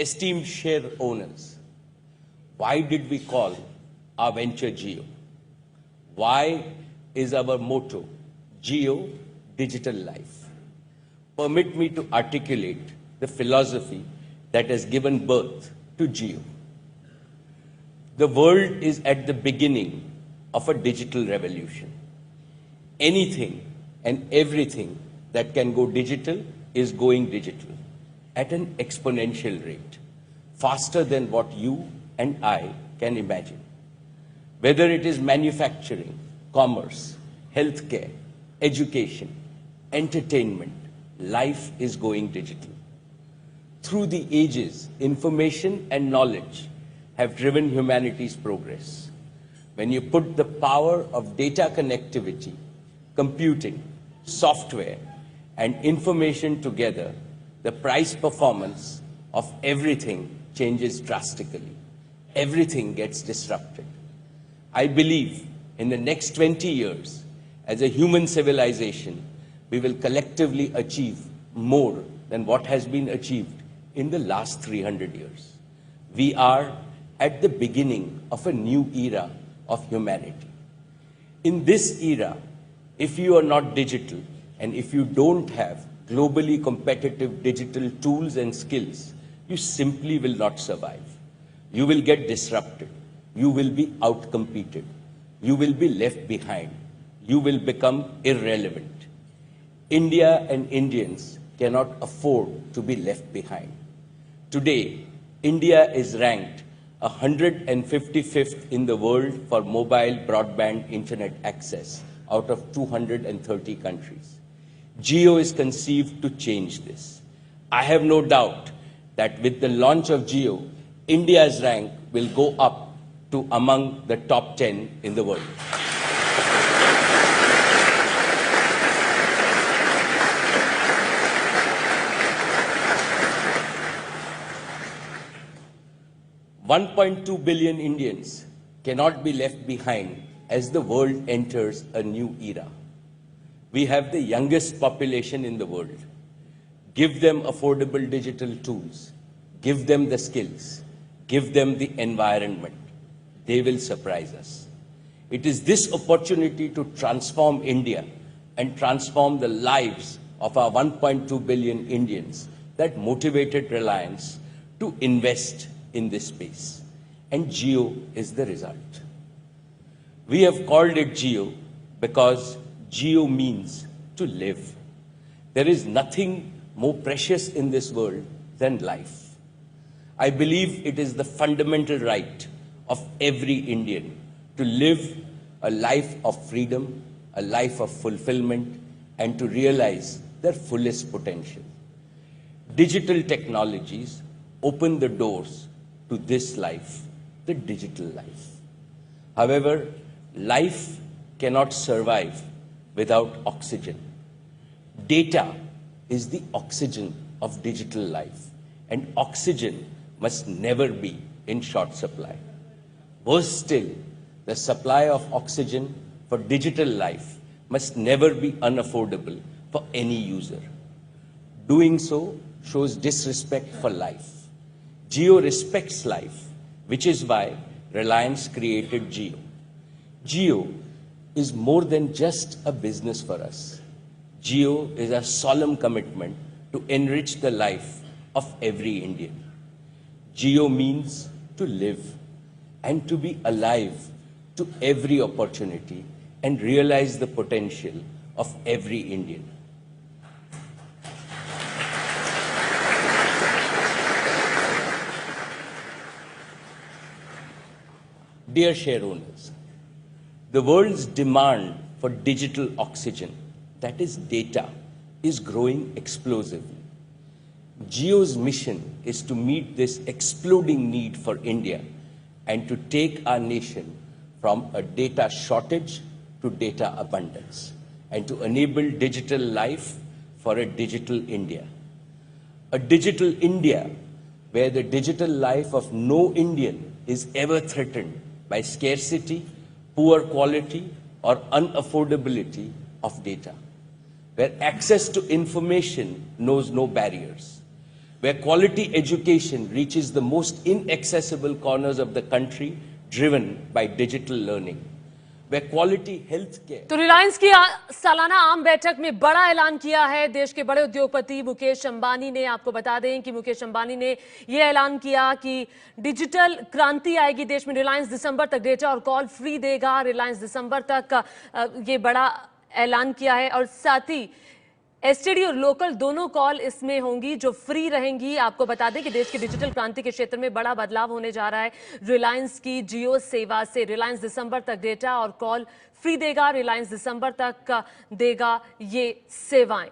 Esteemed share owners, why did we call our venture Jio? Why is our motto Jio Digital Life? Permit me to articulate the philosophy that has given birth to Jio. The world is at the beginning of a digital revolution. Anything and everything that can go digital is going digital at an exponential rate, faster than what you and I can imagine. Whether it is manufacturing, commerce, healthcare, education, entertainment, life is going digital. Through the ages, information and knowledge have driven humanity's progress. When you put the power of data connectivity, computing, software, and information together, the price performance of everything changes drastically. Everything gets disrupted. I believe in the next 20 years, as a human civilization, we will collectively achieve more than what has been achieved in the last 300 years. We are at the beginning of a new era of humanity. In this era, if you are not digital and if you don't have globally competitive digital tools and skills, you simply will not survive. You will get disrupted. You will be outcompeted. You will be left behind. You will become irrelevant. India and Indians cannot afford to be left behind. Today, India is ranked 155th in the world for mobile broadband internet access out of 230 countries. Jio is conceived to change this. I have no doubt that with the launch of Jio, India's rank will go up to among the top 10 in the world. $1.2 billion Indians cannot be left behind as the world enters a new era. We have the youngest population in the world. Give them affordable digital tools. Give them the skills. Give them the environment. They will surprise us. It is this opportunity to transform India and transform the lives of our 1.2 billion Indians that motivated Reliance to invest in this space. And Jio is the result. We have called it Jio because Jio means to live. There is nothing more precious in this world than life. I believe it is the fundamental right of every Indian to live a life of freedom, a life of fulfillment, and to realize their fullest potential. Digital technologies open the doors to this life, the digital life. However, life cannot survive without oxygen. Data is the oxygen of digital life, and oxygen must never be in short supply. Worse still, the supply of oxygen for digital life must never be unaffordable for any user. Doing so shows disrespect for life. Jio respects life, which is why Reliance created Jio. Jio is more than just a business for us. Jio is a solemn commitment to enrich the life of every Indian. Jio means to live and to be alive to every opportunity and realize the potential of every Indian. Dear share owners, the world's demand for digital oxygen, that is data, is growing explosively. Jio's mission is to meet this exploding need for India and to take our nation from a data shortage to data abundance and to enable digital life for a digital India. A digital India where the digital life of no Indian is ever threatened by scarcity, poor quality, or unaffordability of data, where access to information knows no barriers, where quality education reaches the most inaccessible corners of the country, driven by digital learning, where quality healthcare. तो रिलायंस की सालाना आम बैठक में बड़ा ऐलान किया है देश के बड़े उद्योगपति मुकेश अंबानी ने। आपको बता दें कि मुकेश अंबानी ने यह ऐलान किया कि डिजिटल क्रांति आएगी देश में। रिलायंस दिसंबर तक डेटा और कॉल फ्री देगा। रिलायंस दिसंबर तक ये बड़ा ऐलान किया है और साथ ही एसटीडी और लोकल दोनों कॉल इसमें होंगी जो फ्री रहेंगी। आपको बता दें कि देश की डिजिटल क्रांति के क्षेत्र में बड़ा बदलाव होने जा रहा है रिलायंस की जियो सेवा से। रिलायंस दिसंबर तक डेटा और कॉल फ्री देगा। रिलायंस दिसंबर तक देगा ये सेवाएं।